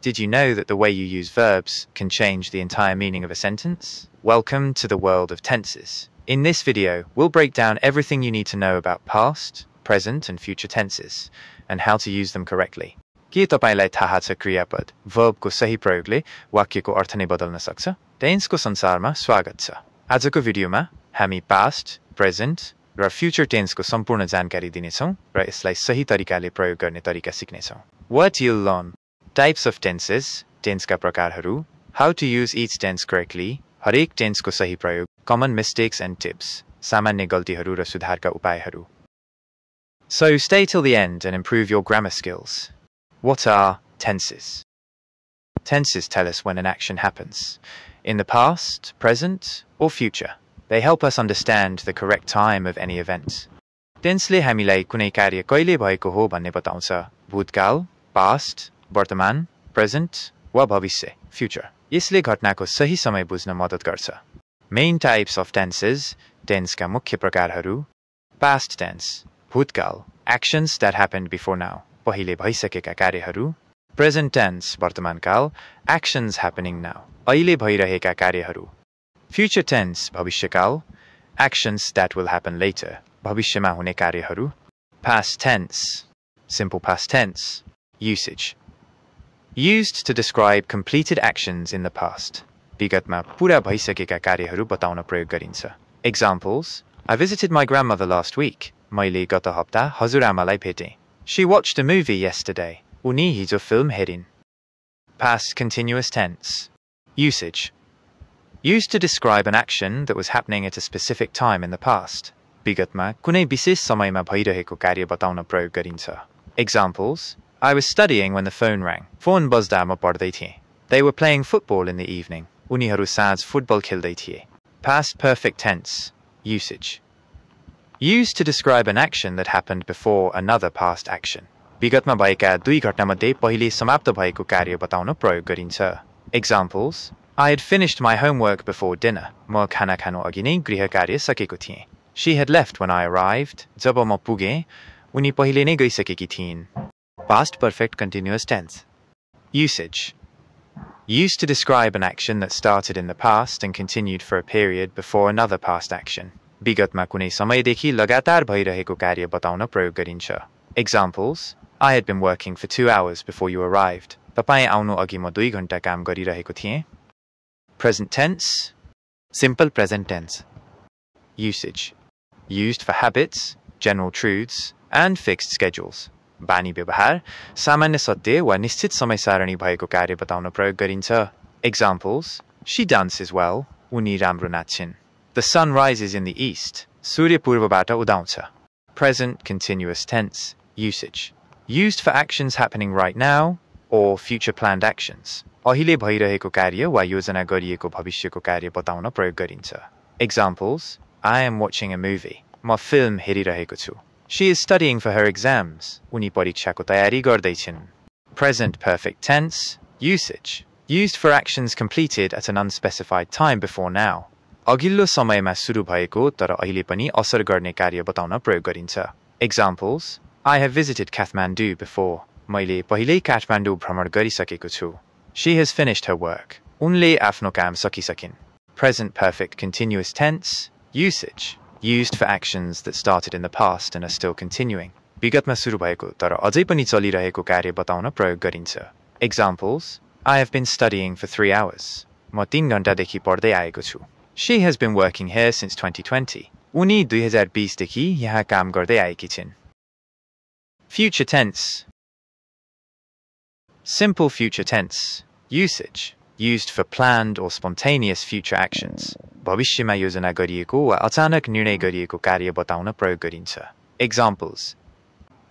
Did you know that the way you use verbs can change the entire meaning of a sentence? Welcome to the world of tenses. In this video, we'll break down everything you need to know about past, present, and future tenses, and how to use them correctly. के तपाईलाई थाहा छ क्रियापद verbको सही प्रयोगले वाक्यको अर्थ नै बदल्न सक्छ? टेन्सको संसारमा स्वागत छ। आजको भिडियोमा हामी past, present र future tenseको सम्पूर्ण जानकारी दिनेछौं र यसलाई सही तरिकाले प्रयोग गर्ने तरिका सिक्नेछौं। What you'll learn: types of tenses, tense का प्रकारहरू, how to use each tense correctly, हरेक tenseको सही प्रयोग, common mistakes and tips, सामान्य गल्तीहरू र सुधारका उपायहरू। So stay till the end and improve your grammar skills. What are tenses? Tenses tell us when an action happens, in the past, present, or future. They help us understand the correct time of any event. Tensele हामीलाई कुनै कार्य कहिले भएको हो भन्ने बताउँछ, भूतकाल, past, वर्तमान, present, वा भविष्य, future. यसले घटनाको सही समय बुझ्न मद्दत गर्छ। Main types of tenses, tense का मुख्य प्रकारहरू, past tense, भूतकाल, actions that happened before now, पहिले भइसकेका कार्यहरू, present tense, वर्तमानकाल, actions happening now, अहिले भइरहेका कार्यहरू, future tense, भविष्यकाल, actions that will happen later, भविष्यमा हुने कार्यहरू, past tense, simple past tense, usage. Used to describe completed actions in the past. विगतमा पूरा भइसकेका कार्यहरू बताउन प्रयोग गरिन्छ. Examples: I visited my grandmother last week. मैले गत हप्ता हजुरआमालाई भेटेँ. She watched a movie yesterday. उनी हिजो film हेरिन्. Past continuous tense. Usage. Used to describe an action that was happening at a specific time in the past. विगतमा कुनै विशेष समयमा भइरहेको कार्य बताउन प्रयोग गरिन्छ. Examples: I was studying when the phone rang. Phone बज्दा म पढ्दै थिएँ. They were playing football in the evening. उनीहरू साँझ फुटबल खेल्दै थिए. Past perfect tense. Usage. Used to describe an action that happened before another past action. विगतमा भएका दुई घटनामध्ये पहिले समाप्त भएको कार्य बताउन प्रयोग गरिन्छ. Examples: I had finished my homework before dinner. म खाना खानु अघि नै गृह कार्य सकेको थिएँ. She had left when I arrived. जब म पुगेँ, उनी पहिले नै गइसकेकी थिइन्. Past perfect continuous tense. Usage. Used to describe an action that started in the past and continued for a period before another past action. विगतमा कुनै समयदेखि लगातार भइरहेको कार्य बताउन प्रयोग गरिन्छ. Examples: I had been working for 2 hours before you arrived. तपाईँ आउनु अघि म 2 घण्टा काम गरिरहेको थिएँ. Present tense. Simple present tense. Usage. Used for habits, general truths, and fixed schedules. बानी व्यवहार, सामान्य सत्य वा निश्चित समय सारणी भएको कार्य बताउन प्रयोग गरिन्छ. Examples: She dances well. उनी राम्रो नाच्छिन्. The sun rises in the east. सूर्य पूर्वबाट उदाउँछ. Present continuous tense. Usage. Used for actions happening right now or future planned actions. अहिले भइरहेको कार्य वा योजना गरिएको भविष्यको कार्य बताउन प्रयोग गरिन्छ. Examples: I am watching a movie. म फिल्म हेरिरहेको छु. She is studying for her exams. उनी परीक्षाको तयारी गर्दैछिन्. Present perfect tense. Usage. Used for actions completed at an unspecified time before now. अघिल्लो समयमा सुरु भएको तर अहिले पनि असर गर्ने कार्य बताउन प्रयोग गरिन्छ. Examples: I have visited Kathmandu before. मैले पहिल्यै काठमाडौँ भ्रमण गरिसकेको छु. She has finished her work. उनले आफ्नो काम सकिसकिन्. Present perfect continuous tense. Usage. Used for actions that started in the past and are still continuing. विगतमा सुरु भएको तर अझै पनि चलिरहेको कार्य बताउन प्रयोग गरिन्छ. Examples: I have been studying for 3 hours. म 3 घण्टादेखि पढ्दै आएको छु. She has been working here since 2020. उनी 2020 देखि यहाँ काम गर्दै आएकी छिन्. Future tense. Simple future tense. Usage. Used for planned or spontaneous future actions. भविष्यमा योजना गरिएको वा अचानक निर्णय गरिएको कार्य बताउन प्रयोग गरिन्छ. Examples: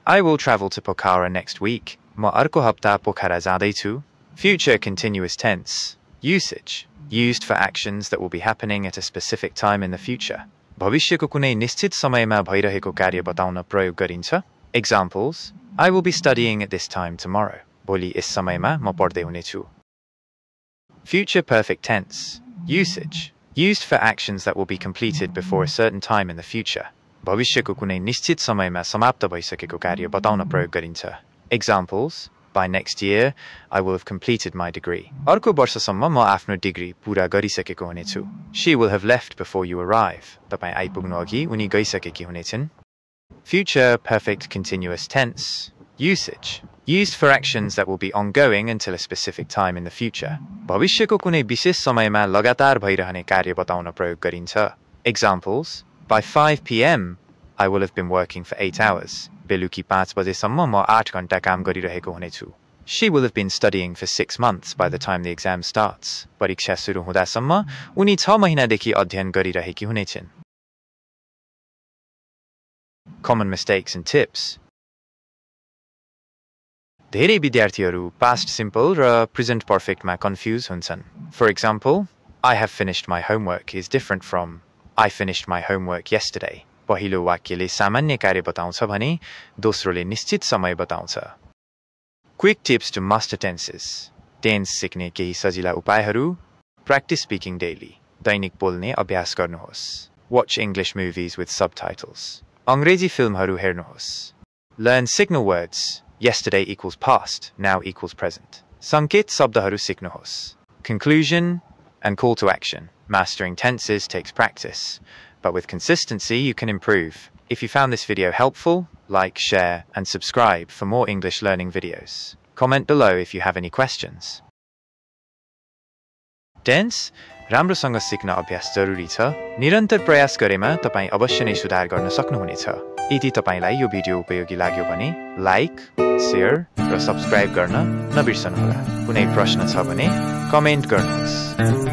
I will travel to Pokhara next week. म अर्को हप्ता पोखरा जाँदैछु. Future continuous tense. Usage. Used for actions that will be happening at a specific time in the future. भविष्यको कुनै निश्चित समयमा भइरहेको कार्य बताउन प्रयोग गरिन्छ. Examples: I will be studying at this time tomorrow. भोलि यस समयमा म पढ्दै हुनेछु. Future perfect tense. Usage. Used for actions that will be completed before a certain time in the future. भविष्यको कुनै निश्चित समयमा समाप्त भइसकेको कार्य बताउन प्रयोग गरिन्छ. Examples: By next year, I will have completed my degree. अर्को वर्षसम्म म आफ्नो डिग्री पूरा गरिसकेको हुनेछु. She will have left before you arrive. तपाईं आइपुग्नु अघि उनी गइसकेकी हुनेछिन्. Future perfect continuous tense. Usage. Used for actions that will be ongoing until a specific time in the future. भविष्यको कुनै विशेष समयमा लगातार भइरहने कार्य बताउन प्रयोग गरिन्छ. Examples. By 5 p.m. I will have been working for 8 hours. बेलुकी 5 बजेसम्म म 8 घण्टा काम गरिरहेको हुनेछु. She will have been studying for 6 months by the time the exam starts. परीक्षा सुरु हुँदासम्म उनी 6 महिनादेखि अध्ययन गरिरहेकी हुनेछिन्. Common mistakes and tips. धेरै विद्यार्थीहरू past simple र present perfect मा confuse हुन्छन्. For example, I have finished my homework is different from I finished my homework yesterday. पहिलो वाक्यले सामान्य कार्य बताउँछ भने दोस्रोले निश्चित समय बताउँछ. Quick tips to master tenses. Tense सिक्ने केही सजिला उपायहरू. Practice speaking daily. दैनिक बोल्ने अभ्यास गर्नुहोस्. Watch English movies with subtitles. अंग्रेजी फिल्महरू हेर्नुहोस्. Learn signal words. Yesterday equals past, now equals present. संकेत शब्दहरू सिक्नुहोस्. Conclusion and call to action. Mastering tenses takes practice, but with consistency you can improve. If you found this video helpful, like, share, and subscribe for more English learning videos. Comment below if you have any questions. Tense राम्रोसँग सिक्न अभ्यास जरुरी छ. निरन्तर प्रयास गरेमा तपाई अवश्य नै सुधार गर्न सक्नुहुनेछ. यदि तपाईलाई यो भिडियो उपयोगी लाग्यो भने लाइक, शेयर र सब्स्क्राइब गर्न नबिर्सनुहोला. कुनै प्रश्न छ भने कमेन्ट गर्नुहोस्.